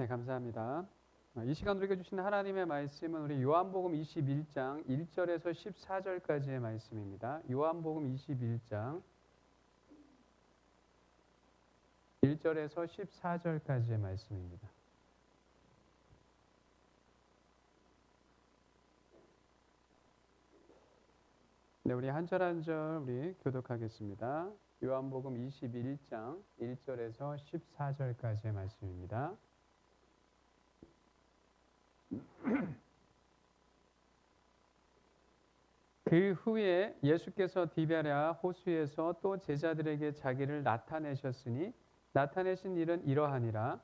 네, 감사합니다. 이 시간 우리에게 주신 하나님의 말씀은 우리 요한복음 21장 1절에서 14절까지의 말씀입니다. 요한복음 21장 1절에서 14절까지의 말씀입니다. 네, 우리 한 절 한 절 우리 교독하겠습니다. 요한복음 21장 1절에서 14절까지의 말씀입니다. 그 후에 예수께서 디베랴 호수에서 또 제자들에게 자기를 나타내셨으니 나타내신 일은 이러하니라.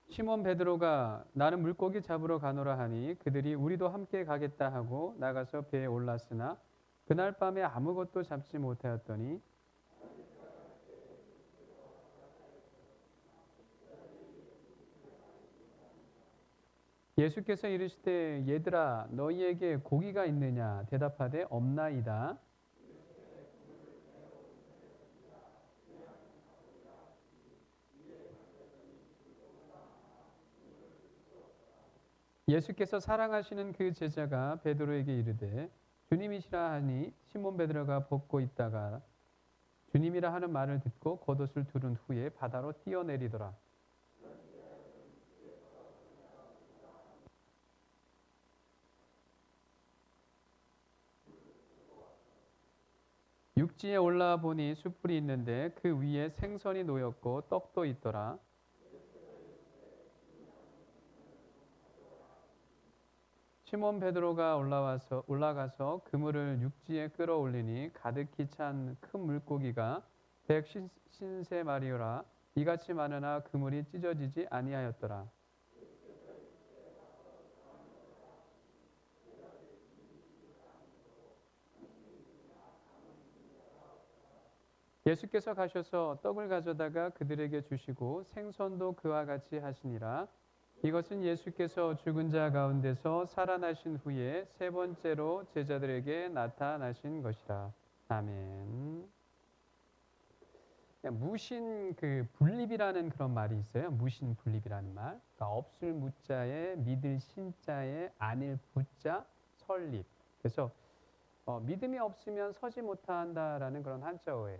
시몬 베드로가 나는 물고기 잡으러 가노라 하니 그들이 우리도 함께 가겠다 하고 나가서 배에 올랐으나 그날 밤에 아무것도 잡지 못하였더니 예수께서 이르시되 얘들아 너희에게 고기가 있느냐 대답하되 없나이다. 예수께서 사랑하시는 그 제자가 베드로에게 이르되 주님이시라 하니 시몬 베드로가 벗고 있다가 주님이라 하는 말을 듣고 겉옷을 두른 후에 바다로 뛰어내리더라. 육지에 올라와 보니 숯불이 있는데 그 위에 생선이 놓였고 떡도 있더라. 시몬 베드로가 올라가서 그물을 육지에 끌어올리니 가득히 찬 큰 물고기가 150마리라 이같이 많으나 그물이 찢어지지 아니하였더라. 예수께서 가셔서 떡을 가져다가 그들에게 주시고 생선도 그와 같이 하시니라. 이것은 예수께서 죽은 자 가운데서 살아나신 후에 세 번째로 제자들에게 나타나신 것이라. 아멘. 무신 분립이라는 그런 말이 있어요. 무신 분립이라는 말. 그러니까 없을 무자에 믿을 신자에 아닐 부자 설립. 그래서 믿음이 없으면 서지 못한다라는 그런 한자어예요.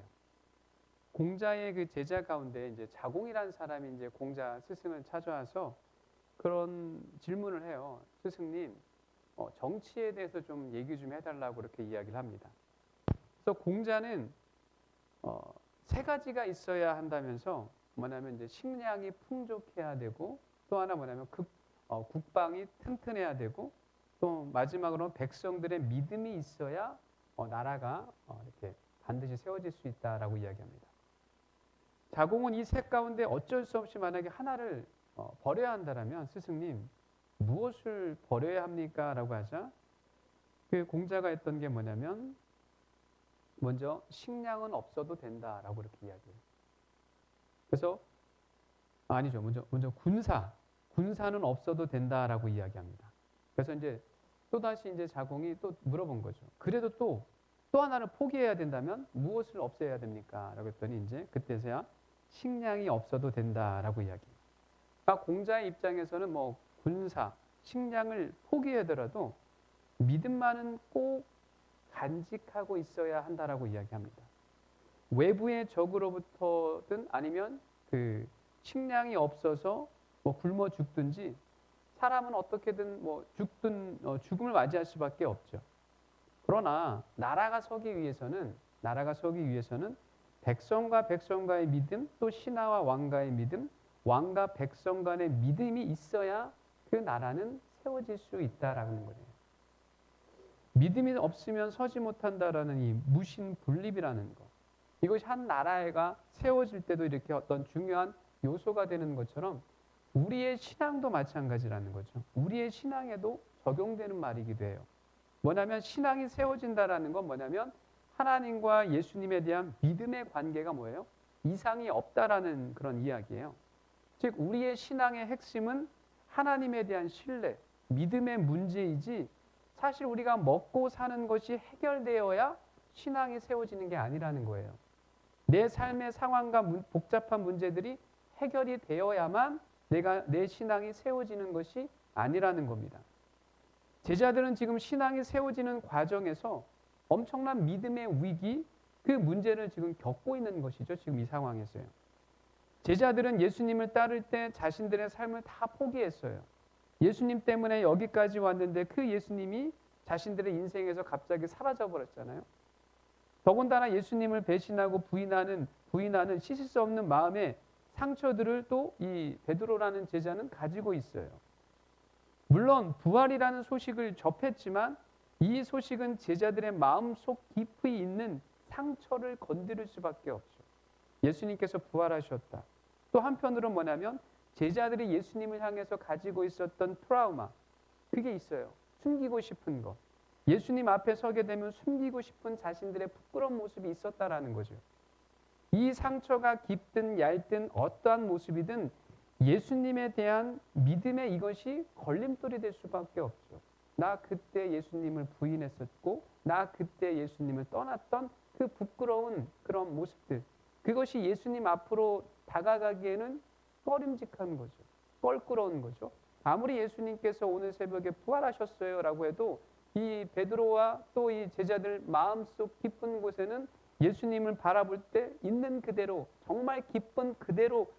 공자의 그 제자 가운데 이제 자공이라는 사람이 이제 공자 스승을 찾아와서 그런 질문을 해요. 스승님, 정치에 대해서 좀 얘기 좀 해달라고 그렇게 이야기를 합니다. 그래서 공자는 세 가지가 있어야 한다면서 뭐냐면 이제 식량이 풍족해야 되고 또 하나 뭐냐면 국방이 튼튼해야 되고 또 마지막으로 백성들의 믿음이 있어야 나라가 이렇게 반드시 세워질 수 있다라고 이야기합니다. 자공은 이 셋 가운데 어쩔 수 없이 만약에 하나를 버려야 한다면 스승님 무엇을 버려야 합니까? 라고 하자 그 공자가 했던 게 뭐냐면 먼저 식량은 없어도 된다라고 그렇게 이야기해요. 그래서 아니죠. 먼저 군사는 없어도 된다라고 이야기합니다. 그래서 이제 또다시 이제 자공이 또 물어본 거죠. 그래도 또 하나를 포기해야 된다면 무엇을 없애야 됩니까? 라고 했더니 이제 그때서야 식량이 없어도 된다라고 이야기해요. 그러니까 공자의 입장에서는 뭐 군사, 식량을 포기하더라도 믿음만은 꼭 간직하고 있어야 한다라고 이야기합니다. 외부의 적으로부터든 아니면 그 식량이 없어서 뭐 굶어 죽든지 사람은 어떻게든 뭐 죽음을 맞이할 수밖에 없죠. 그러나 나라가 서기 위해서는 백성과 백성과의 믿음, 또 신하와 왕가의 믿음, 왕과 백성 간의 믿음이 있어야 그 나라는 세워질 수 있다라는 거예요. 믿음이 없으면 서지 못한다라는 이 무신분립이라는 것. 이것이 한 나라가 세워질 때도 이렇게 어떤 중요한 요소가 되는 것처럼 우리의 신앙도 마찬가지라는 거죠. 우리의 신앙에도 적용되는 말이기도 해요. 뭐냐면 신앙이 세워진다라는 건 뭐냐면 하나님과 예수님에 대한 믿음의 관계가 뭐예요? 이상이 없다라는 그런 이야기예요. 즉 우리의 신앙의 핵심은 하나님에 대한 신뢰, 믿음의 문제이지 사실 우리가 먹고 사는 것이 해결되어야 신앙이 세워지는 게 아니라는 거예요. 내 삶의 상황과 복잡한 문제들이 해결이 되어야만 내 신앙이 세워지는 것이 아니라는 겁니다. 제자들은 지금 신앙이 세워지는 과정에서 엄청난 믿음의 위기, 그 문제를 지금 겪고 있는 것이죠. 지금 이 상황에서요. 제자들은 예수님을 따를 때 자신들의 삶을 다 포기했어요. 예수님 때문에 여기까지 왔는데 그 예수님이 자신들의 인생에서 갑자기 사라져 버렸잖아요. 더군다나 예수님을 배신하고 부인하는 씻을 수 없는 마음의 상처들을 또 이 베드로라는 제자는 가지고 있어요. 물론 부활이라는 소식을 접했지만 이 소식은 제자들의 마음속 깊이 있는 상처를 건드릴 수밖에 없죠. 예수님께서 부활하셨다. 또 한편으로 뭐냐면 제자들이 예수님을 향해서 가지고 있었던 트라우마, 그게 있어요. 숨기고 싶은 것. 예수님 앞에 서게 되면 숨기고 싶은 자신들의 부끄러운 모습이 있었다라는 거죠. 이 상처가 깊든 얇든 어떠한 모습이든 예수님에 대한 믿음의 이것이 걸림돌이 될 수밖에 없죠. 나 그때 예수님을 부인했었고 나 그때 예수님을 떠났던 그 부끄러운 그런 모습들, 그것이 예수님 앞으로 다가가기에는 꺼림직한 거죠. 껄끄러운 거죠. 아무리 예수님께서 오늘 새벽에 부활하셨어요 라고 해도 이 베드로와 또 이 제자들 마음속 깊은 곳에는 예수님을 바라볼 때 있는 그대로, 정말 기쁜 그대로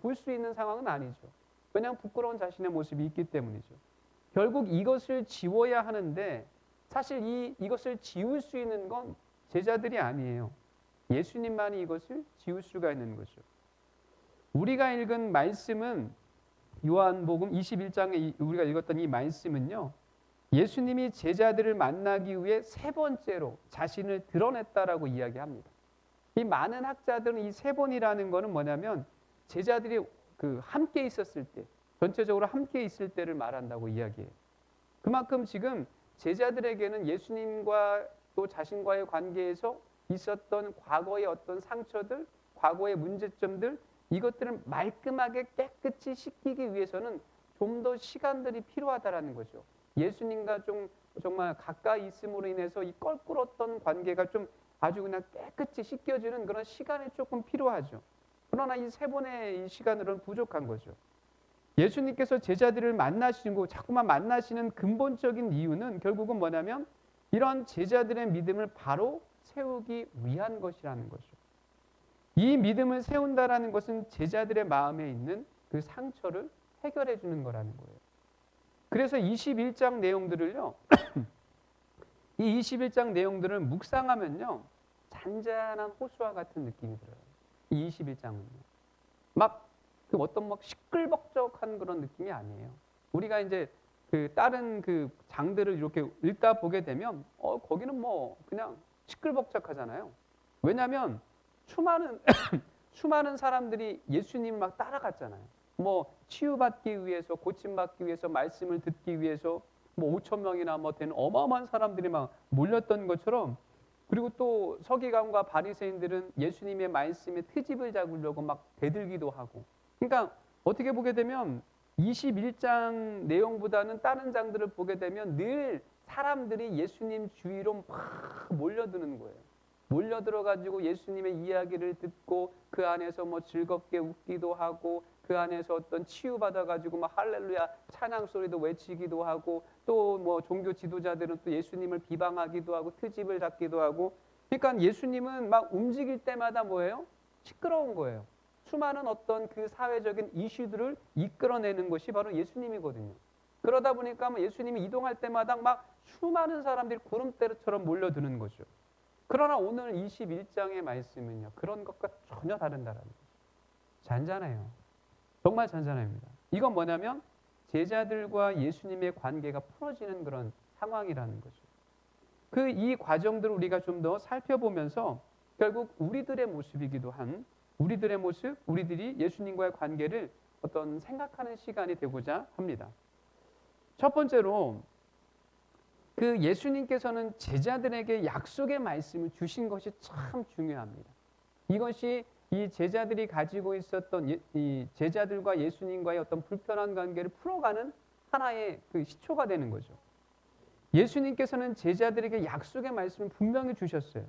볼 수 있는 상황은 아니죠. 왜냐하면 부끄러운 자신의 모습이 있기 때문이죠. 결국 이것을 지워야 하는데 사실 이것을 지울 수 있는 건 제자들이 아니에요. 예수님만이 이것을 지울 수가 있는 거죠. 우리가 읽은 말씀은 요한복음 21장에 우리가 읽었던 이 말씀은요, 예수님이 제자들을 만나기 위해 세 번째로 자신을 드러냈다라고 이야기합니다. 이 많은 학자들은 이 세 번이라는 것은 뭐냐면 제자들이 함께 있었을 때, 전체적으로 함께 있을 때를 말한다고 이야기해요. 그만큼 지금 제자들에게는 예수님과 또 자신과의 관계에서 있었던 과거의 어떤 상처들, 과거의 문제점들, 이것들을 말끔하게 깨끗이 씻기기 위해서는 좀 더 시간들이 필요하다라는 거죠. 예수님과 좀 정말 가까이 있음으로 인해서 이 껄끄렀던 관계가 좀 아주 그냥 깨끗이 씻겨지는 그런 시간이 조금 필요하죠. 그러나 이 세 번의 이 시간으로는 부족한 거죠. 예수님께서 제자들을 만나시고 자꾸만 만나시는 근본적인 이유는 결국은 뭐냐면 이런 제자들의 믿음을 바로 세우기 위한 것이라는 거죠. 이 믿음을 세운다라는 것은 제자들의 마음에 있는 그 상처를 해결해 주는 거라는 거예요. 그래서 21장 내용들을요, 이 21장 내용들을 묵상하면요, 잔잔한 호수와 같은 느낌이 들어요. 이 21장은요. 어떤 시끌벅적한 그런 느낌이 아니에요. 우리가 이제 다른 장들을 이렇게 읽다 보게 되면, 거기는 그냥 시끌벅적하잖아요. 왜냐하면 수많은 사람들이 예수님을 막 따라갔잖아요. 치유받기 위해서, 고침받기 위해서, 말씀을 듣기 위해서 5천 명이나 되는 어마어마한 사람들이 막 몰렸던 것처럼, 그리고 또 서기관과 바리새인들은 예수님의 말씀에 트집을 잡으려고 막 대들기도 하고. 그러니까 어떻게 보게 되면 21장 내용보다는 다른 장들을 보게 되면 늘 사람들이 예수님 주위로 막 몰려드는 거예요. 몰려들어가지고 예수님의 이야기를 듣고 그 안에서 즐겁게 웃기도 하고 그 안에서 어떤 치유받아가지고 막 할렐루야 찬양 소리도 외치기도 하고 또 종교 지도자들은 또 예수님을 비방하기도 하고 트집을 잡기도 하고. 그러니까 예수님은 막 움직일 때마다 뭐예요? 시끄러운 거예요. 수많은 어떤 그 사회적인 이슈들을 이끌어내는 것이 바로 예수님이거든요. 그러다 보니까 예수님이 이동할 때마다 막 수많은 사람들이 구름대처럼 몰려드는 거죠. 그러나 오늘 21장의 말씀은요, 그런 것과 전혀 다른다라는 거죠. 잔잔해요. 정말 잔잔합니다. 이건 뭐냐면 제자들과 예수님의 관계가 풀어지는 그런 상황이라는 거죠. 이 과정들을 우리가 좀 더 살펴보면서 결국 우리들의 모습이기도 한 우리들의 모습, 우리들이 예수님과의 관계를 어떤 생각하는 시간이 되고자 합니다. 첫 번째로 예수님께서는 제자들에게 약속의 말씀을 주신 것이 참 중요합니다. 이것이 이 제자들이 가지고 있었던 이 제자들과 예수님과의 어떤 불편한 관계를 풀어가는 하나의 시초가 되는 거죠. 예수님께서는 제자들에게 약속의 말씀을 분명히 주셨어요.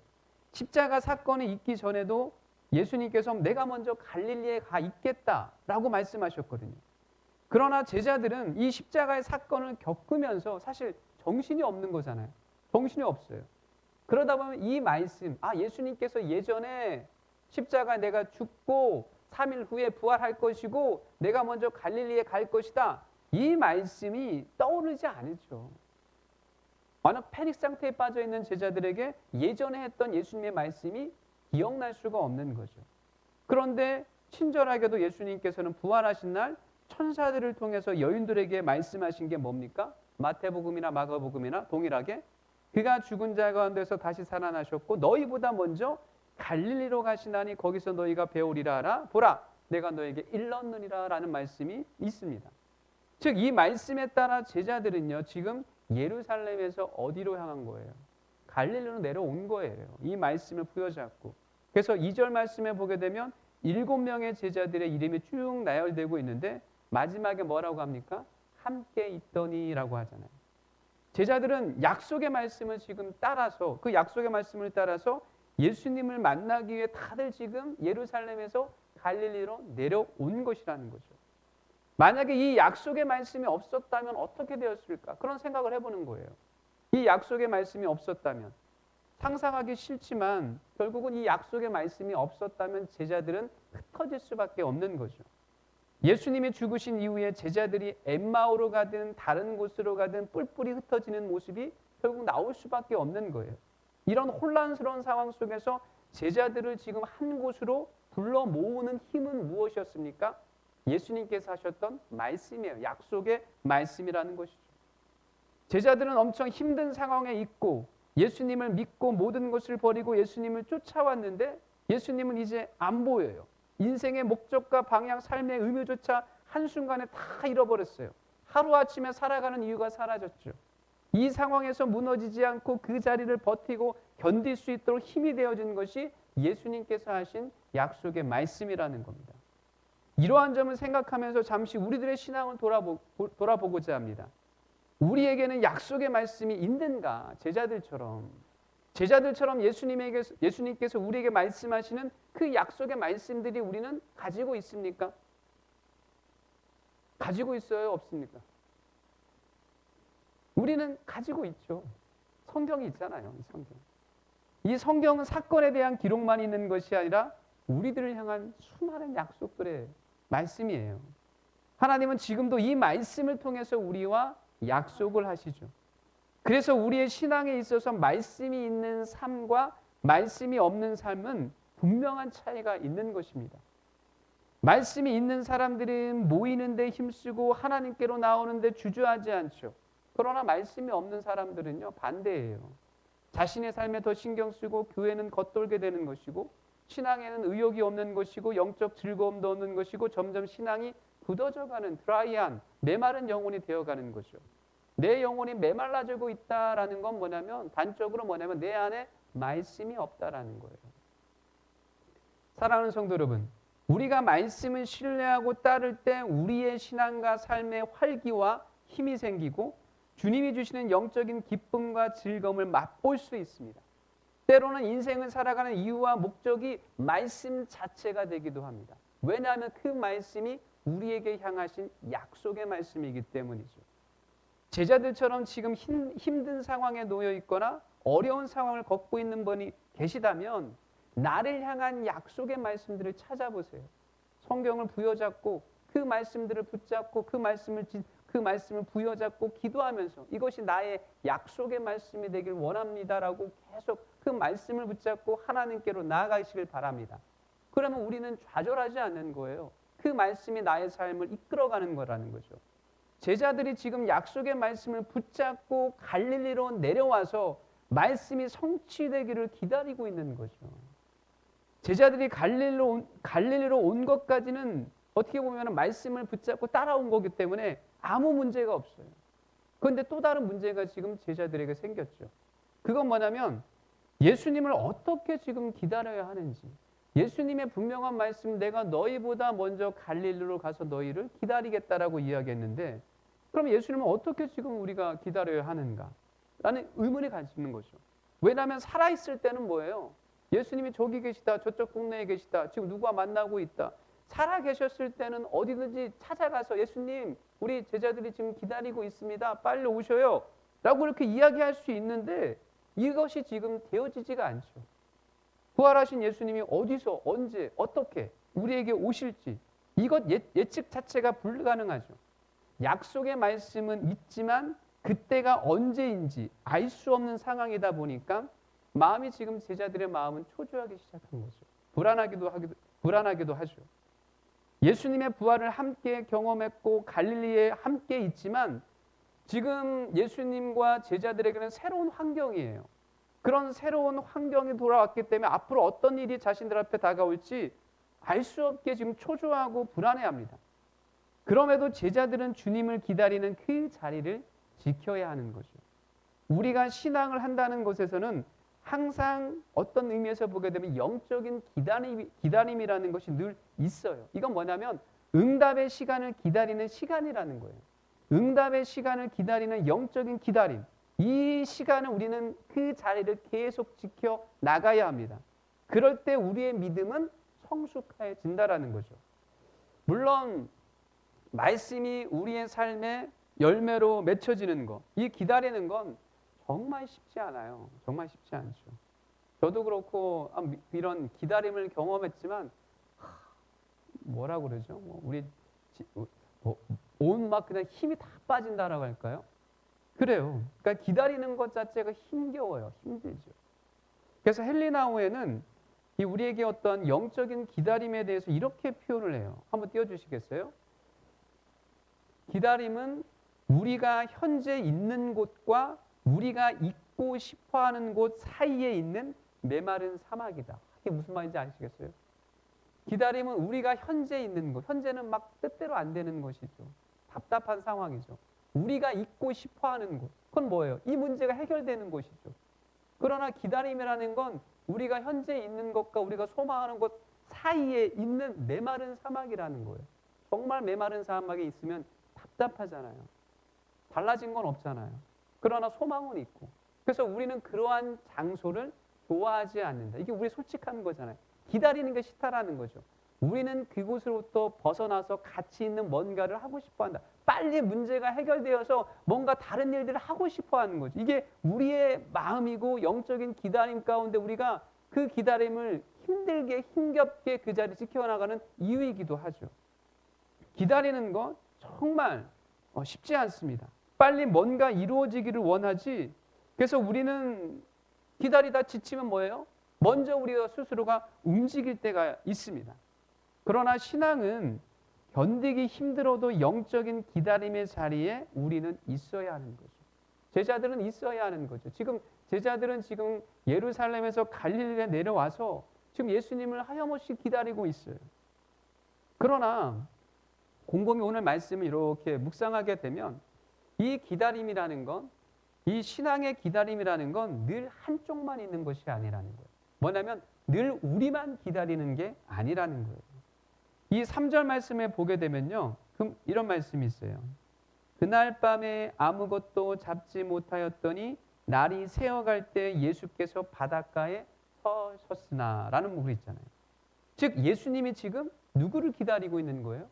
십자가 사건이 있기 전에도 예수님께서 내가 먼저 갈릴리에 가 있겠다라고 말씀하셨거든요. 그러나 제자들은 이 십자가의 사건을 겪으면서 사실 정신이 없는 거잖아요. 정신이 없어요. 그러다 보면 이 말씀, 예수님께서 예전에 십자가에 내가 죽고 3일 후에 부활할 것이고 내가 먼저 갈릴리에 갈 것이다. 이 말씀이 떠오르지 않죠. 워낙 패닉 상태에 빠져 있는 제자들에게 예전에 했던 예수님의 말씀이 기억날 수가 없는 거죠. 그런데 친절하게도 예수님께서는 부활하신 날 천사들을 통해서 여인들에게 말씀하신 게 뭡니까? 마태복음이나 마가복음이나 동일하게 그가 죽은 자 가운데서 다시 살아나셨고 너희보다 먼저 갈릴리로 가시나니 거기서 너희가 배우리라 하라. 보라, 내가 너에게 일렀느니라 라는 말씀이 있습니다. 즉 이 말씀에 따라 제자들은요 지금 예루살렘에서 어디로 향한 거예요? 갈릴리로 내려온 거예요. 이 말씀을 부여잡고. 그래서 2절 말씀에 보게 되면 7명의 제자들의 이름이 쭉 나열되고 있는데 마지막에 뭐라고 합니까? 함께 있더니라고 하잖아요. 제자들은 약속의 말씀을 지금 따라서 그 약속의 말씀을 따라서 예수님을 만나기 위해 다들 지금 예루살렘에서 갈릴리로 내려온 것이라는 거죠. 만약에 이 약속의 말씀이 없었다면 어떻게 되었을까? 그런 생각을 해보는 거예요. 이 약속의 말씀이 없었다면 상상하기 싫지만 결국은 이 약속의 말씀이 없었다면 제자들은 흩어질 수밖에 없는 거죠. 예수님이 죽으신 이후에 제자들이 엠마오로 가든 다른 곳으로 가든 뿔뿔이 흩어지는 모습이 결국 나올 수밖에 없는 거예요. 이런 혼란스러운 상황 속에서 제자들을 지금 한 곳으로 불러 모으는 힘은 무엇이었습니까? 예수님께서 하셨던 말씀이에요. 약속의 말씀이라는 것이죠. 제자들은 엄청 힘든 상황에 있고 예수님을 믿고 모든 것을 버리고 예수님을 쫓아왔는데 예수님은 이제 안 보여요. 인생의 목적과 방향, 삶의 의미조차 한순간에 다 잃어버렸어요. 하루아침에 살아가는 이유가 사라졌죠. 이 상황에서 무너지지 않고 그 자리를 버티고 견딜 수 있도록 힘이 되어진 것이 예수님께서 하신 약속의 말씀이라는 겁니다. 이러한 점을 생각하면서 잠시 우리들의 신앙을 돌아보고자 합니다. 우리에게는 약속의 말씀이 있는가? 제자들처럼 예수님께서 우리에게 말씀하시는 그 약속의 말씀들이 우리는 가지고 있습니까? 가지고 있어요? 없습니까? 우리는 가지고 있죠. 성경이 있잖아요. 이 성경은 사건에 대한 기록만 있는 것이 아니라 우리들을 향한 수많은 약속들의 말씀이에요. 하나님은 지금도 이 말씀을 통해서 우리와 약속을 하시죠. 그래서 우리의 신앙에 있어서 말씀이 있는 삶과 말씀이 없는 삶은 분명한 차이가 있는 것입니다. 말씀이 있는 사람들은 모이는 데 힘쓰고 하나님께로 나오는데 주저하지 않죠. 그러나 말씀이 없는 사람들은요 반대예요. 자신의 삶에 더 신경 쓰고 교회는 겉돌게 되는 것이고 신앙에는 의욕이 없는 것이고 영적 즐거움도 없는 것이고 점점 신앙이 굳어져가는 드라이한 메마른 영혼이 되어가는 거죠. 내 영혼이 메말라지고 있다라는 건 단적으로 내 안에 말씀이 없다라는 거예요. 사랑하는 성도 여러분, 우리가 말씀을 신뢰하고 따를 때 우리의 신앙과 삶의 활기와 힘이 생기고 주님이 주시는 영적인 기쁨과 즐거움을 맛볼 수 있습니다. 때로는 인생을 살아가는 이유와 목적이 말씀 자체가 되기도 합니다. 왜냐하면 그 말씀이 우리에게 향하신 약속의 말씀이기 때문이죠. 제자들처럼 지금 힘든 상황에 놓여 있거나 어려운 상황을 겪고 있는 분이 계시다면 나를 향한 약속의 말씀들을 찾아보세요. 성경을 부여잡고 그 말씀들을 붙잡고 그 말씀을 부여잡고 기도하면서 이것이 나의 약속의 말씀이 되길 원합니다라고 계속 그 말씀을 붙잡고 하나님께로 나아가시길 바랍니다. 그러면 우리는 좌절하지 않는 거예요. 그 말씀이 나의 삶을 이끌어가는 거라는 거죠. 제자들이 지금 약속의 말씀을 붙잡고 갈릴리로 내려와서 말씀이 성취되기를 기다리고 있는 거죠. 제자들이 갈릴리로 온 것까지는 어떻게 보면 말씀을 붙잡고 따라온 거기 때문에 아무 문제가 없어요. 그런데 또 다른 문제가 지금 제자들에게 생겼죠. 그건 뭐냐면 예수님을 어떻게 지금 기다려야 하는지. 예수님의 분명한 말씀, 내가 너희보다 먼저 갈릴리로 가서 너희를 기다리겠다라고 이야기했는데 그럼 예수님은 어떻게 지금 우리가 기다려야 하는가? 라는 의문이 가지는 거죠. 왜냐하면 살아있을 때는 뭐예요? 예수님이 저기 계시다, 저쪽 동네에 계시다, 지금 누구와 만나고 있다. 살아 계셨을 때는 어디든지 찾아가서 예수님, 우리 제자들이 지금 기다리고 있습니다. 빨리 오셔요. 라고 이렇게 이야기할 수 있는데 이것이 지금 되어지지가 않죠. 부활하신 예수님이 어디서, 언제, 어떻게 우리에게 오실지 이것 예측 자체가 불가능하죠. 약속의 말씀은 있지만 그때가 언제인지 알 수 없는 상황이다 보니까 마음이 지금 제자들의 마음은 초조하기 시작한 거죠. 불안하기도 하죠. 예수님의 부활을 함께 경험했고 갈릴리에 함께 있지만 지금 예수님과 제자들에게는 새로운 환경이에요. 그런 새로운 환경이 돌아왔기 때문에 앞으로 어떤 일이 자신들 앞에 다가올지 알 수 없게 지금 초조하고 불안해합니다. 그럼에도 제자들은 주님을 기다리는 그 자리를 지켜야 하는 거죠. 우리가 신앙을 한다는 것에서는 항상 어떤 의미에서 보게 되면 영적인 기다림이라는 것이 늘 있어요. 이건 뭐냐면 응답의 시간을 기다리는 시간이라는 거예요. 응답의 시간을 기다리는 영적인 기다림. 이 시간을 우리는 그 자리를 계속 지켜 나가야 합니다. 그럴 때 우리의 믿음은 성숙해진다라는 거죠. 물론 말씀이 우리의 삶의 열매로 맺혀지는 것, 이 기다리는 건 정말 쉽지 않아요. 정말 쉽지 않죠. 저도 그렇고 이런 기다림을 경험했지만 뭐라고 그러죠? 우리 온 막 그냥 힘이 다 빠진다라고 할까요? 그래요. 그러니까 기다리는 것 자체가 힘겨워요. 힘들죠. 그래서 헬리나오에는 이 우리에게 어떤 영적인 기다림에 대해서 이렇게 표현을 해요. 한번 띄워주시겠어요? 기다림은 우리가 현재 있는 곳과 우리가 있고 싶어하는 곳 사이에 있는 메마른 사막이다. 이게 무슨 말인지 아시겠어요? 기다림은 우리가 현재 있는 곳, 현재는 막 뜻대로 안 되는 것이죠. 답답한 상황이죠. 우리가 있고 싶어하는 곳, 그건 뭐예요? 이 문제가 해결되는 곳이죠. 그러나 기다림이라는 건 우리가 현재 있는 것과 우리가 소망하는 곳 사이에 있는 메마른 사막이라는 거예요. 정말 메마른 사막에 있으면 답답하잖아요. 달라진 건 없잖아요. 그러나 소망은 있고. 그래서 우리는 그러한 장소를 좋아하지 않는다. 이게 우리 솔직한 거잖아요. 기다리는 게 싫다라는 거죠. 우리는 그곳으로부터 벗어나서 가치 있는 뭔가를 하고 싶어 한다. 빨리 문제가 해결되어서 뭔가 다른 일들을 하고 싶어 하는 거죠. 이게 우리의 마음이고 영적인 기다림 가운데 우리가 그 기다림을 힘들게 힘겹게 그 자리 지켜나가는 이유이기도 하죠. 기다리는 건 정말 쉽지 않습니다. 빨리 뭔가 이루어지기를 원하지. 그래서 우리는 기다리다 지치면 뭐예요? 먼저 우리가 스스로가 움직일 때가 있습니다. 그러나 신앙은 견디기 힘들어도 영적인 기다림의 자리에 우리는 있어야 하는 거죠. 제자들은 있어야 하는 거죠. 제자들은 지금 예루살렘에서 갈릴리에 내려와서 지금 예수님을 하염없이 기다리고 있어요. 그러나 곰곰이 오늘 말씀을 이렇게 묵상하게 되면 이 기다림이라는 건, 이 신앙의 기다림이라는 건 늘 한쪽만 있는 것이 아니라는 거예요. 뭐냐면 늘 우리만 기다리는 게 아니라는 거예요. 이 3절 말씀에 보게 되면요. 이런 말씀이 있어요. 그날 밤에 아무것도 잡지 못하였더니 날이 새어갈 때 예수께서 바닷가에 섰으나 라는 부분이 있잖아요. 즉 예수님이 지금 누구를 기다리고 있는 거예요?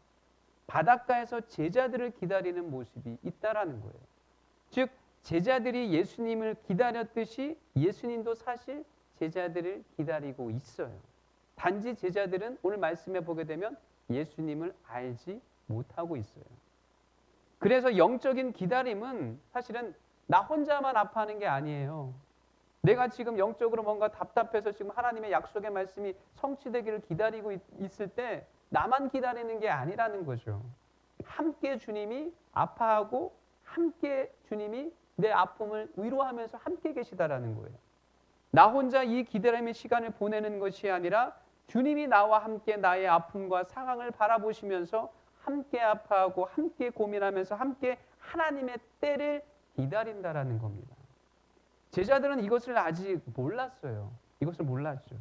바닷가에서 제자들을 기다리는 모습이 있다라는 거예요. 즉 제자들이 예수님을 기다렸듯이 예수님도 사실 제자들을 기다리고 있어요. 단지 제자들은 오늘 말씀에 보게 되면 예수님을 알지 못하고 있어요. 그래서 영적인 기다림은 사실은 나 혼자만 아파하는 게 아니에요. 내가 지금 영적으로 뭔가 답답해서 지금 하나님의 약속의 말씀이 성취되기를 기다리고 있을 때 나만 기다리는 게 아니라는 거죠. 함께 주님이 아파하고 함께 주님이 내 아픔을 위로하면서 함께 계시다라는 거예요. 나 혼자 이 기다림의 시간을 보내는 것이 아니라 주님이 나와 함께 나의 아픔과 상황을 바라보시면서 함께 아파하고 함께 고민하면서 함께 하나님의 때를 기다린다라는 겁니다. 제자들은 이것을 아직 몰랐어요. 이것을 몰랐죠.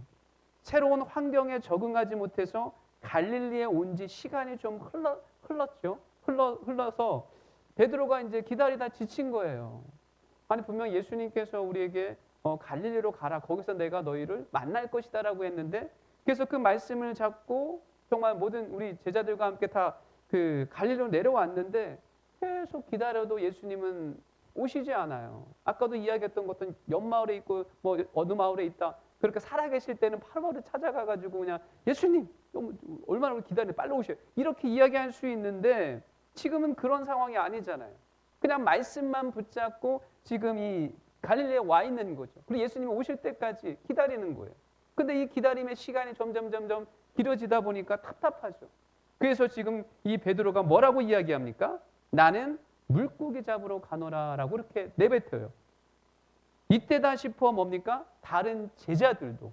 새로운 환경에 적응하지 못해서 갈릴리에 온 지 시간이 좀 흘렀죠. 흘러서 베드로가 이제 기다리다 지친 거예요. 아니 분명 예수님께서 우리에게 갈릴리로 가라. 거기서 내가 너희를 만날 것이다라고 했는데 그래서 그 말씀을 잡고 정말 모든 우리 제자들과 함께 다 그 갈릴리로 내려왔는데 계속 기다려도 예수님은 오시지 않아요. 아까도 이야기했던 것은 옆마을에 있고 뭐 어느 마을에 있다. 그렇게 살아계실 때는 바로바로 찾아가 가지고 그냥 예수님 얼마나 기다려 빨리 오셔요. 이렇게 이야기할 수 있는데 지금은 그런 상황이 아니잖아요. 그냥 말씀만 붙잡고 지금 이 갈릴리에 와 있는 거죠. 그리고 예수님이 오실 때까지 기다리는 거예요. 근데 이 기다림의 시간이 점점 길어지다 보니까 답답하죠. 그래서 지금 이 베드로가 뭐라고 이야기합니까? 나는 물고기 잡으러 가노라라고 이렇게 내뱉어요. 이때다 싶어 뭡니까? 다른 제자들도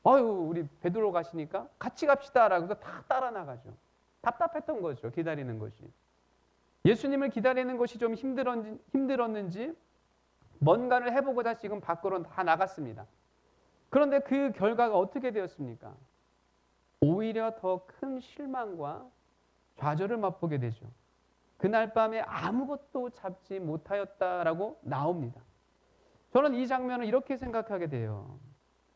아유 우리 베드로 가시니까 같이 갑시다라고 다 따라 나가죠. 답답했던 거죠. 기다리는 것이. 예수님을 기다리는 것이 좀 힘들었는지 뭔가를 해보고자 지금 밖으로 다 나갔습니다. 그런데 그 결과가 어떻게 되었습니까? 오히려 더 큰 실망과 좌절을 맛보게 되죠. 그날 밤에 아무것도 잡지 못하였다라고 나옵니다. 저는 이 장면을 이렇게 생각하게 돼요.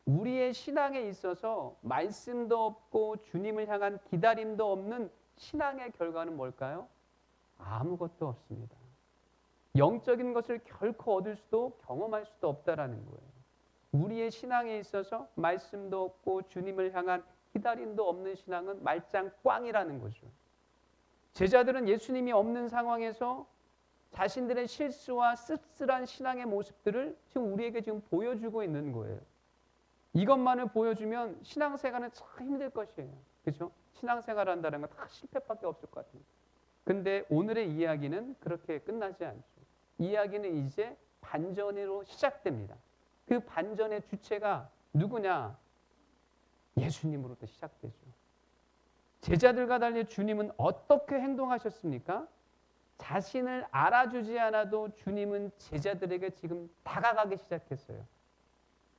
우리의 신앙에 있어서 말씀도 없고 주님을 향한 기다림도 없는 신앙의 결과는 뭘까요? 아무것도 없습니다. 영적인 것을 결코 얻을 수도 경험할 수도 없다라는 거예요. 우리의 신앙에 있어서 말씀도 없고 주님을 향한 기다림도 없는 신앙은 말짱 꽝이라는 거죠. 제자들은 예수님이 없는 상황에서 자신들의 실수와 씁쓸한 신앙의 모습들을 지금 우리에게 지금 보여주고 있는 거예요. 이것만을 보여주면 신앙생활은 참 힘들 것이에요. 그렇죠? 신앙생활 한다는 건 다 실패밖에 없을 것 같아요. 근데 오늘의 이야기는 그렇게 끝나지 않죠. 이야기는 이제 반전으로 시작됩니다. 그 반전의 주체가 누구냐? 예수님으로부터 시작되죠. 제자들과 달리 주님은 어떻게 행동하셨습니까? 자신을 알아주지 않아도 주님은 제자들에게 지금 다가가기 시작했어요.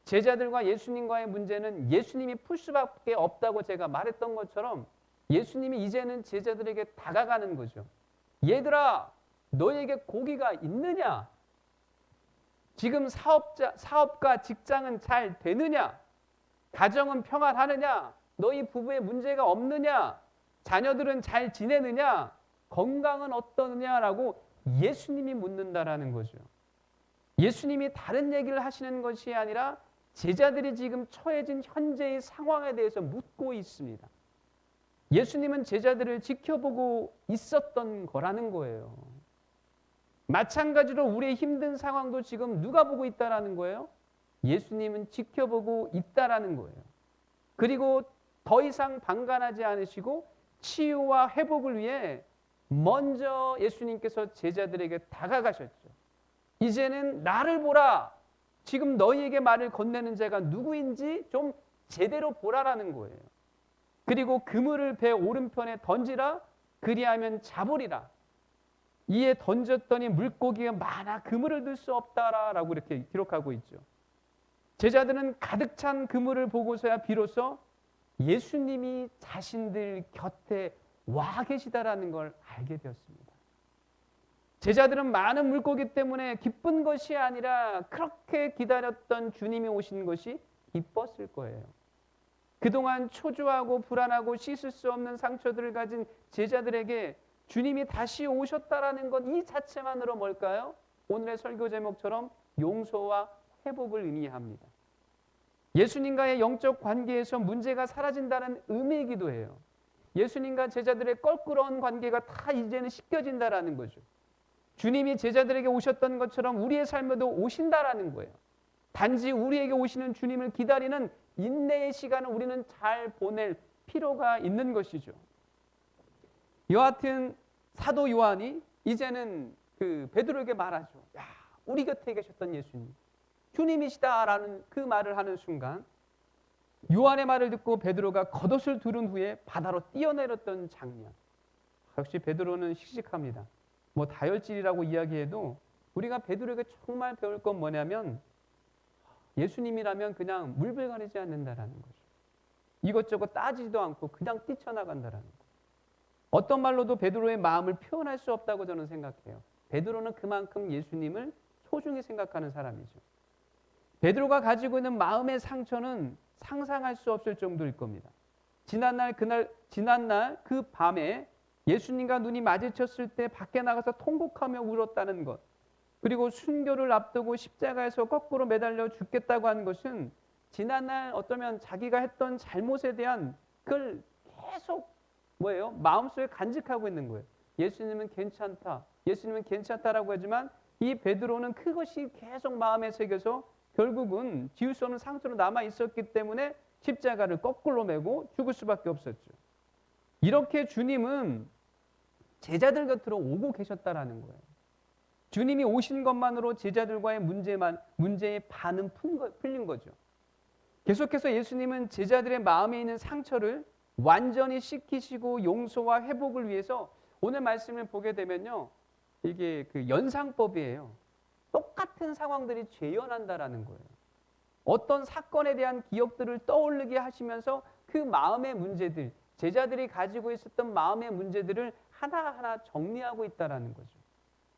제자들과 예수님과의 문제는 예수님이 풀 수밖에 없다고 제가 말했던 것처럼 예수님이 이제는 제자들에게 다가가는 거죠. 얘들아, 너에게 고기가 있느냐? 지금 사업과 직장은 잘 되느냐? 가정은 평안하느냐? 너희 부부에 문제가 없느냐? 자녀들은 잘 지내느냐? 건강은 어떠느냐라고 예수님이 묻는다라는 거죠. 예수님이 다른 얘기를 하시는 것이 아니라 제자들이 지금 처해진 현재의 상황에 대해서 묻고 있습니다. 예수님은 제자들을 지켜보고 있었던 거라는 거예요. 마찬가지로 우리의 힘든 상황도 지금 누가 보고 있다라는 거예요? 예수님은 지켜보고 있다라는 거예요. 그리고 더 이상 방관하지 않으시고 치유와 회복을 위해 먼저 예수님께서 제자들에게 다가가셨죠. 이제는 나를 보라. 지금 너희에게 말을 건네는 자가 누구인지 좀 제대로 보라라는 거예요. 그리고 그물을 배 오른편에 던지라. 그리하면 잡으리라. 이에 던졌더니 물고기가 많아 그물을 들 수 없다라고 이렇게 기록하고 있죠. 제자들은 가득 찬 그물을 보고서야 비로소 예수님이 자신들 곁에 와 계시다라는 걸 알게 되었습니다. 제자들은 많은 물고기 때문에 기쁜 것이 아니라 그렇게 기다렸던 주님이 오신 것이 기뻤을 거예요. 그동안 초조하고 불안하고 씻을 수 없는 상처들을 가진 제자들에게 주님이 다시 오셨다라는 것 이 자체만으로 뭘까요? 오늘의 설교 제목처럼 용서와 회복을 의미합니다. 예수님과의 영적 관계에서 문제가 사라진다는 의미이기도 해요. 예수님과 제자들의 껄끄러운 관계가 다 이제는 씻겨진다라는 거죠. 주님이 제자들에게 오셨던 것처럼 우리의 삶에도 오신다라는 거예요. 단지 우리에게 오시는 주님을 기다리는 인내의 시간을 우리는 잘 보낼 필요가 있는 것이죠. 여하튼 사도 요한이 이제는 그 베드로에게 말하죠. 야, 우리 곁에 계셨던 예수님, 주님이시다라는 그 말을 하는 순간 요한의 말을 듣고 베드로가 겉옷을 두른 후에 바다로 뛰어내렸던 장면. 역시 베드로는 씩씩합니다. 뭐 다혈질이라고 이야기해도 우리가 베드로에게 정말 배울 건 뭐냐면 예수님이라면 그냥 물불가리지 않는다라는 거죠. 이것저것 따지지도 않고 그냥 뛰쳐나간다라는 거죠. 어떤 말로도 베드로의 마음을 표현할 수 없다고 저는 생각해요. 베드로는 그만큼 예수님을 소중히 생각하는 사람이죠. 베드로가 가지고 있는 마음의 상처는 상상할 수 없을 정도일 겁니다. 지난날 그 밤에 예수님과 눈이 마주쳤을 때 밖에 나가서 통곡하며 울었다는 것, 그리고 순교를 앞두고 십자가에서 거꾸로 매달려 죽겠다고 하는 것은 지난날 어쩌면 자기가 했던 잘못에 대한 그걸 계속 마음속에 간직하고 있는 거예요. 예수님은 괜찮다. 예수님은 괜찮다라고 하지만 이 베드로는 그것이 계속 마음에 새겨서 결국은 지울 수 없는 상처로 남아 있었기 때문에 십자가를 거꾸로 메고 죽을 수밖에 없었죠. 이렇게 주님은 제자들 곁으로 오고 계셨다라는 거예요. 주님이 오신 것만으로 제자들과의 문제의 반은 풀린 거죠. 계속해서 예수님은 제자들의 마음에 있는 상처를 완전히 씻기시고 용서와 회복을 위해서 오늘 말씀을 보게 되면요, 이게 그 연상법이에요. 똑같은 상황들이 재현한다라는 거예요. 어떤 사건에 대한 기억들을 떠올리게 하시면서 그 마음의 문제들, 제자들이 가지고 있었던 마음의 문제들을 하나하나 정리하고 있다라는 거죠.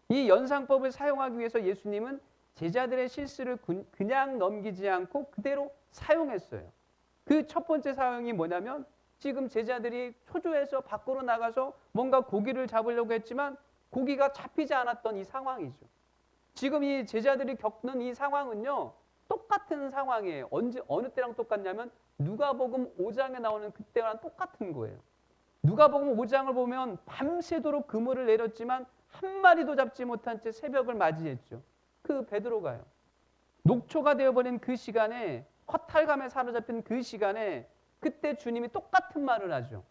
이 연상법을 사용하기 위해서 예수님은 제자들의 실수를 그냥 넘기지 않고 그대로 사용했어요. 그 첫 번째 사용이 뭐냐면 지금 제자들이 초조해서 밖으로 나가서 뭔가 고기를 잡으려고 했지만 고기가 잡히지 않았던 이 상황이죠. 지금 이 제자들이 겪는 이 상황은요, 똑같은 상황이에요. 어느 때랑 똑같냐면 누가복음 5장에 나오는 그때랑 똑같은 거예요. 누가복음 5장을 보면 밤새도록 그물을 내렸지만 한 마리도 잡지 못한 채 새벽을 맞이했죠. 그 베드로가요. 녹초가 되어버린 그 시간에, 허탈감에 사로잡힌 그 시간에 그때 주님이 똑같은 말을 하죠.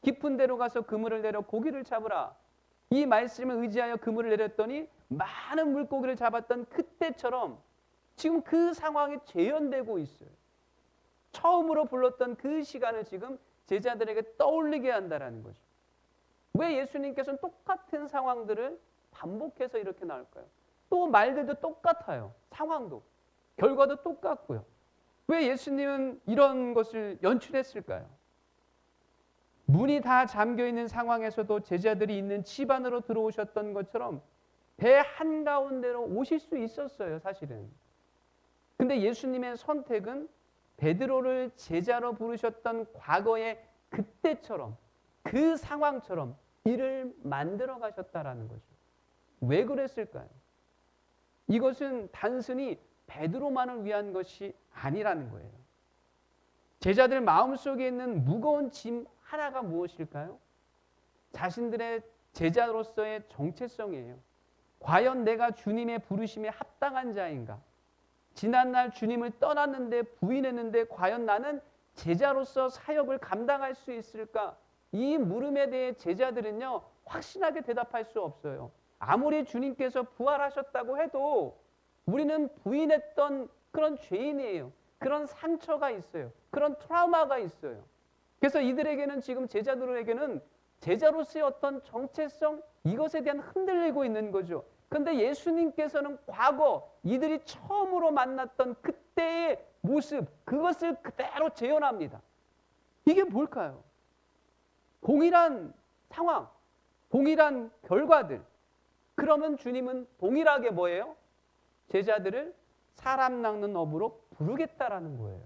깊은 데로 가서 그물을 내려 고기를 잡으라. 이 말씀을 의지하여 그물을 내렸더니 많은 물고기를 잡았던 그때처럼 지금 그 상황이 재현되고 있어요. 처음으로 불렀던 그 시간을 지금 제자들에게 떠올리게 한다는 거죠. 왜 예수님께서는 똑같은 상황들을 반복해서 이렇게 나올까요? 또 말들도 똑같아요. 상황도. 결과도 똑같고요. 왜 예수님은 이런 것을 연출했을까요? 문이 다 잠겨있는 상황에서도 제자들이 있는 집 안으로 들어오셨던 것처럼 배 한가운데로 오실 수 있었어요, 사실은. 근데 예수님의 선택은 베드로를 제자로 부르셨던 과거의 그때처럼, 그 상황처럼 일을 만들어 가셨다라는 거죠. 왜 그랬을까요? 이것은 단순히 베드로만을 위한 것이 아니라는 거예요. 제자들 마음속에 있는 무거운 짐 하나가 무엇일까요? 자신들의 제자로서의 정체성이에요. 과연 내가 주님의 부르심에 합당한 자인가? 지난날 주님을 떠났는데 부인했는데 과연 나는 제자로서 사역을 감당할 수 있을까? 이 물음에 대해 제자들은요, 확신하게 대답할 수 없어요. 아무리 주님께서 부활하셨다고 해도 우리는 부인했던 그런 죄인이에요. 그런 상처가 있어요. 그런 트라우마가 있어요. 그래서 이들에게는, 지금 제자들에게는 제자로서의 어떤 정체성, 이것에 대한 흔들리고 있는 거죠. 그런데 예수님께서는 과거 이들이 처음으로 만났던 그때의 모습, 그것을 그대로 재현합니다. 이게 뭘까요? 동일한 상황, 동일한 결과들. 그러면 주님은 동일하게 뭐예요? 제자들을 사람 낚는 업으로 부르겠다라는 거예요.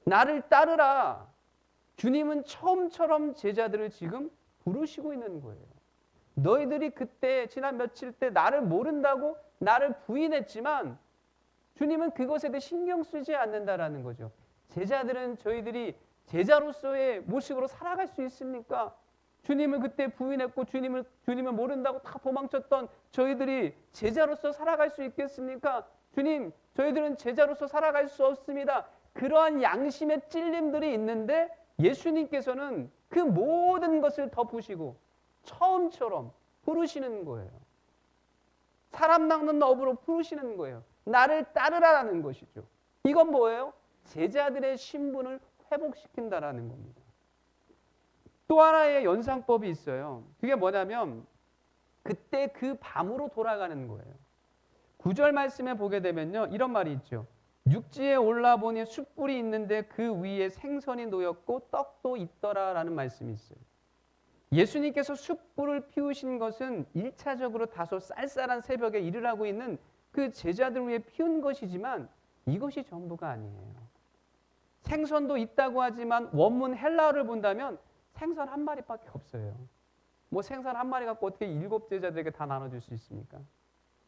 나를 따르라. 주님은 처음처럼 제자들을 지금 부르시고 있는 거예요. 너희들이 그때 지난 며칠 때 나를 모른다고 나를 부인했지만 주님은 그것에 대해 신경 쓰지 않는다라는 거죠. 제자들은 저희들이 제자로서의 모습으로 살아갈 수 있습니까? 주님을 그때 부인했고 주님을 모른다고 다 도망쳤던 저희들이 제자로서 살아갈 수 있겠습니까? 주님, 저희들은 제자로서 살아갈 수 없습니다. 그러한 양심의 찔림들이 있는데 예수님께서는 그 모든 것을 덮으시고 처음처럼 부르시는 거예요. 사람 낚는 업으로 부르시는 거예요. 나를 따르라는 것이죠. 이건 뭐예요? 제자들의 신분을 회복시킨다라는 겁니다. 또 하나의 연상법이 있어요. 그게 뭐냐면 그때 그 밤으로 돌아가는 거예요. 9절 말씀에 보게 되면요, 이런 말이 있죠. 육지에 올라보니 숯불이 있는데 그 위에 생선이 놓였고 떡도 있더라라는 말씀이 있어요. 예수님께서 숯불을 피우신 것은 1차적으로 다소 쌀쌀한 새벽에 일을 하고 있는 그 제자들 위해 피운 것이지만 이것이 전부가 아니에요. 생선도 있다고 하지만 원문 헬라어를 본다면 생선 한 마리밖에 없어요. 뭐 생선 한 마리 갖고 어떻게 7제자들에게 다 나눠줄 수 있습니까?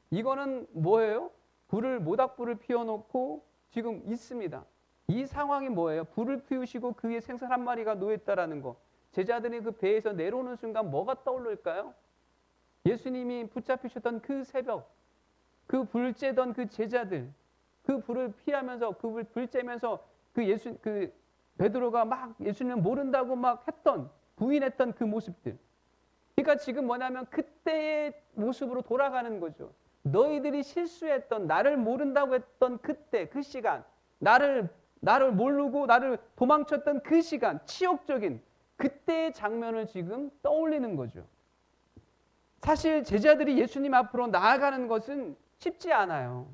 이거는 뭐예요? 모닥불을 피워놓고 지금 있습니다. 이 상황이 뭐예요? 불을 피우시고 그 위에 생선 한 마리가 놓였다라는 거. 제자들이 그 배에서 내려오는 순간 뭐가 떠오를까요? 예수님이 붙잡히셨던 그 새벽, 그 불 쬐던 그 제자들, 그 불을 피하면서 그 불 쬐면서 그 베드로가 막 예수님을 모른다고 막 부인했던 그 모습들. 그러니까 지금 뭐냐면 그때의 모습으로 돌아가는 거죠. 너희들이 실수했던, 나를 모른다고 했던 그때, 그 시간, 나를 모르고 나를 도망쳤던 그 시간, 치욕적인 그때의 장면을 지금 떠올리는 거죠. 사실 제자들이 예수님 앞으로 나아가는 것은 쉽지 않아요.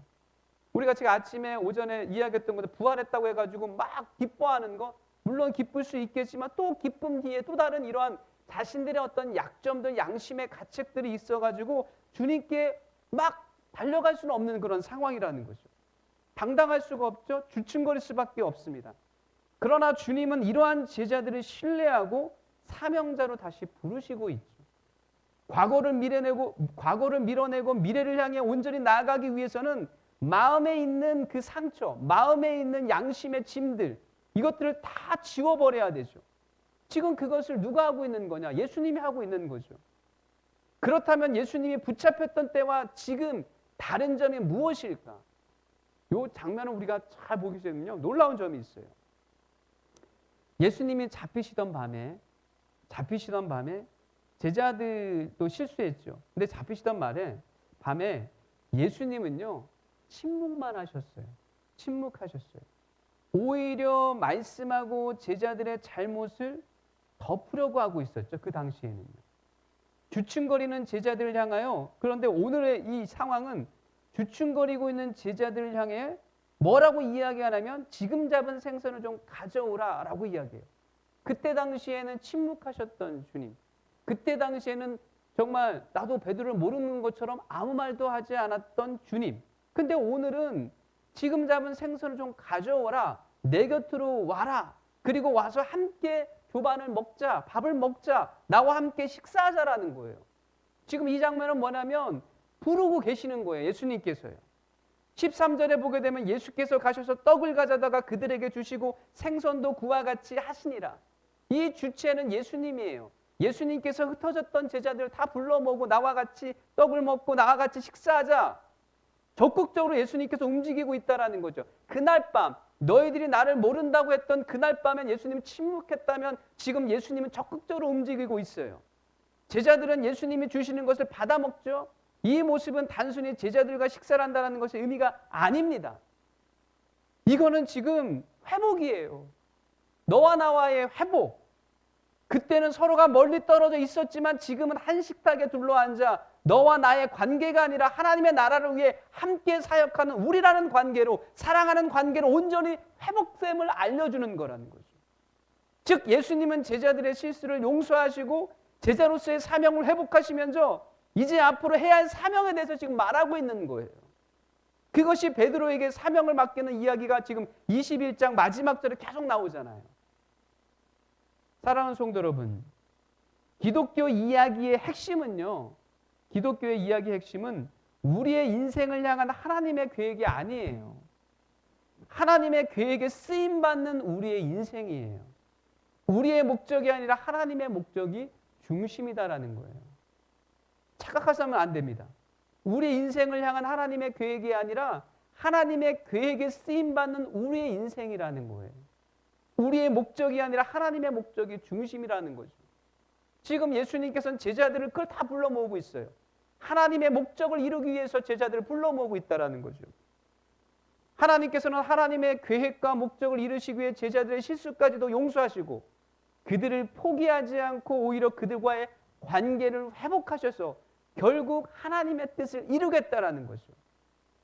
우리가 지금 아침에 오전에 이야기했던 것도 부활했다고 해가지고 막 기뻐하는 거, 물론 기쁠 수 있겠지만 또 기쁨 뒤에 또 다른 이러한 자신들의 어떤 약점들, 양심의 가책들이 있어가지고 주님께 막 달려갈 수는 없는 그런 상황이라는 거죠. 당당할 수가 없죠. 주춤거릴 수밖에 없습니다. 그러나 주님은 이러한 제자들을 신뢰하고 사명자로 다시 부르시고 있죠. 과거를 밀어내고 미래를 향해 온전히 나아가기 위해서는 마음에 있는 그 상처, 마음에 있는 양심의 짐들, 이것들을 다 지워버려야 되죠. 지금 그것을 누가 하고 있는 거냐? 예수님이 하고 있는 거죠. 그렇다면 예수님이 붙잡혔던 때와 지금 다른 점이 무엇일까? 이 장면을 우리가 잘 보게 되면요, 놀라운 점이 있어요. 예수님이 잡히시던 밤에 제자들도 실수했죠. 근데 잡히시던 밤에 예수님은요, 침묵만 하셨어요. 침묵하셨어요. 오히려 말씀하고 제자들의 잘못을 덮으려고 하고 있었죠. 그 당시에는요. 주춤거리는 제자들을 향하여, 그런데 오늘의 이 상황은 주춤거리고 있는 제자들을 향해 뭐라고 이야기하냐면 지금 잡은 생선을 좀 가져오라 라고 이야기해요. 그때 당시에는 침묵하셨던 주님, 그때 당시에는 정말 나도 베드로를 모르는 것처럼 아무 말도 하지 않았던 주님, 근데 오늘은 지금 잡은 생선을 좀 가져오라, 내 곁으로 와라, 그리고 와서 함께 조반을 먹자, 밥을 먹자, 나와 함께 식사하자라는 거예요. 지금 이 장면은 뭐냐면 부르고 계시는 거예요. 예수님께서요. 13절에 보게 되면 예수께서 가셔서 떡을 가져다가 그들에게 주시고 생선도 그와 같이 하시니라. 이 주체는 예수님이에요. 예수님께서 흩어졌던 제자들 다 불러 모으고 나와 같이 떡을 먹고 나와 같이 식사하자. 적극적으로 예수님께서 움직이고 있다라는 거죠. 그날 밤 너희들이 나를 모른다고 했던 그날 밤엔 예수님이 침묵했다면 지금 예수님은 적극적으로 움직이고 있어요. 제자들은 예수님이 주시는 것을 받아 먹죠. 이 모습은 단순히 제자들과 식사를 한다는 것의 의미가 아닙니다. 이거는 지금 회복이에요. 너와 나와의 회복. 그때는 서로가 멀리 떨어져 있었지만 지금은 한 식탁에 둘러앉아 너와 나의 관계가 아니라 하나님의 나라를 위해 함께 사역하는 우리라는 관계로, 사랑하는 관계로 온전히 회복됨을 알려주는 거라는 거죠. 즉 예수님은 제자들의 실수를 용서하시고 제자로서의 사명을 회복하시면서 이제 앞으로 해야 할 사명에 대해서 지금 말하고 있는 거예요. 그것이 베드로에게 사명을 맡기는 이야기가 지금 21장 마지막 절에 계속 나오잖아요. 사랑하는 성도 여러분, 기독교 이야기의 핵심은요, 기독교의 이야기의 핵심은 우리의 인생을 향한 하나님의 계획이 아니에요. 하나님의 계획에 쓰임받는 우리의 인생이에요. 우리의 목적이 아니라 하나님의 목적이 중심이다라는 거예요. 착각하시면 안 됩니다. 우리의 인생을 향한 하나님의 계획이 아니라 하나님의 계획에 쓰임받는 우리의 인생이라는 거예요. 우리의 목적이 아니라 하나님의 목적이 중심이라는 거죠. 지금 예수님께서는 제자들을 그걸 다 불러 모으고 있어요. 하나님의 목적을 이루기 위해서 제자들을 불러 모으고 있다는 거죠. 하나님께서는 하나님의 계획과 목적을 이루시기 위해 제자들의 실수까지도 용서하시고 그들을 포기하지 않고 오히려 그들과의 관계를 회복하셔서 결국 하나님의 뜻을 이루겠다라는 거죠.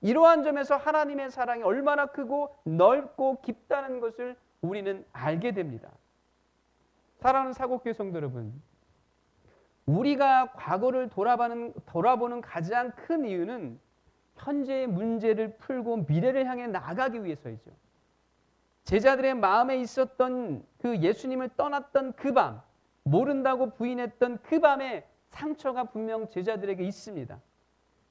이러한 점에서 하나님의 사랑이 얼마나 크고 넓고 깊다는 것을 우리는 알게 됩니다. 사랑하는 사곡교회 성도 여러분, 우리가 과거를 돌아보는 가장 큰 이유는 현재의 문제를 풀고 미래를 향해 나아가기 위해서이죠. 제자들의 마음에 있었던 그 예수님을 떠났던 그 밤, 모른다고 부인했던 그 밤에 상처가 분명 제자들에게 있습니다.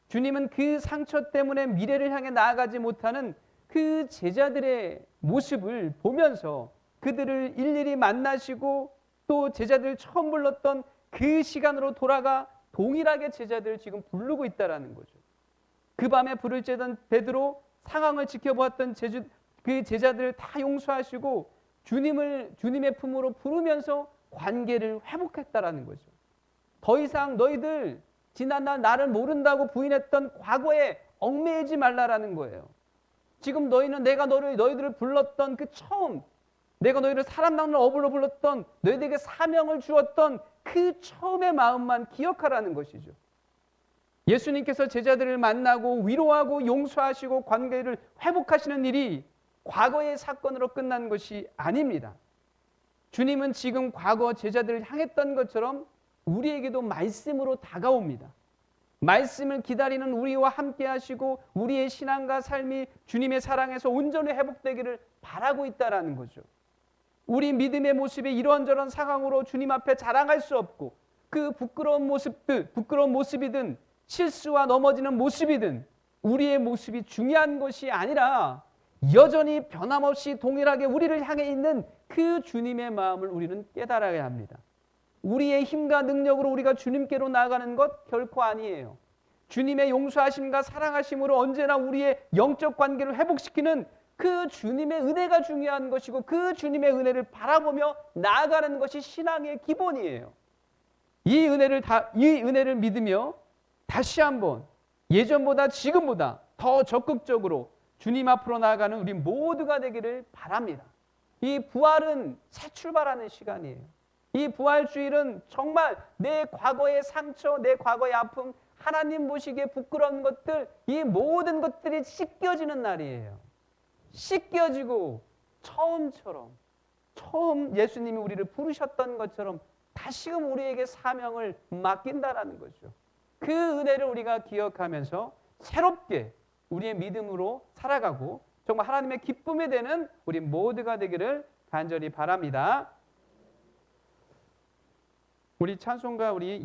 주님은 그 상처 때문에 미래를 향해 나아가지 못하는 그 제자들의 모습을 보면서 그들을 일일이 만나시고 또 제자들 처음 불렀던 그 시간으로 돌아가 동일하게 제자들을 지금 부르고 있다라는 거죠. 그 밤에 불을 쬐던 베드로, 상황을 지켜보았던 그 제자들을 다 용서하시고 주님의 품으로 부르면서 관계를 회복했다라는 거죠. 더 이상 너희들 지난날 나를 모른다고 부인했던 과거에 얽매이지 말라라는 거예요. 지금 너희는 내가 너희들을 불렀던 그 처음, 내가 너희를 사람 낚는 어부로 불렀던, 너희들에게 사명을 주었던 그 처음의 마음만 기억하라는 것이죠. 예수님께서 제자들을 만나고 위로하고 용서하시고 관계를 회복하시는 일이 과거의 사건으로 끝난 것이 아닙니다. 주님은 지금 과거 제자들을 향했던 것처럼 우리에게도 말씀으로 다가옵니다. 말씀을 기다리는 우리와 함께 하시고 우리의 신앙과 삶이 주님의 사랑에서 온전히 회복되기를 바라고 있다는 거죠. 우리 믿음의 모습이 이런저런 상황으로 주님 앞에 자랑할 수 없고 그 부끄러운 모습이든 실수와 넘어지는 모습이든 우리의 모습이 중요한 것이 아니라 여전히 변함없이 동일하게 우리를 향해 있는 그 주님의 마음을 우리는 깨달아야 합니다. 우리의 힘과 능력으로 우리가 주님께로 나아가는 것 결코 아니에요. 주님의 용서하심과 사랑하심으로 언제나 우리의 영적 관계를 회복시키는 그 주님의 은혜가 중요한 것이고 그 주님의 은혜를 바라보며 나아가는 것이 신앙의 기본이에요. 이 은혜를 믿으며 다시 한번 예전보다 지금보다 더 적극적으로 주님 앞으로 나아가는 우리 모두가 되기를 바랍니다. 이 부활은 새 출발하는 시간이에요. 이 부활주일은 정말 내 과거의 상처, 내 과거의 아픔, 하나님 보시기에 부끄러운 것들, 이 모든 것들이 씻겨지는 날이에요. 씻겨지고 처음 예수님이 우리를 부르셨던 것처럼 다시금 우리에게 사명을 맡긴다라는 거죠. 그 은혜를 우리가 기억하면서 새롭게 우리의 믿음으로 살아가고 정말 하나님의 기쁨이 되는 우리 모두가 되기를 간절히 바랍니다. 우리 찬송가 우리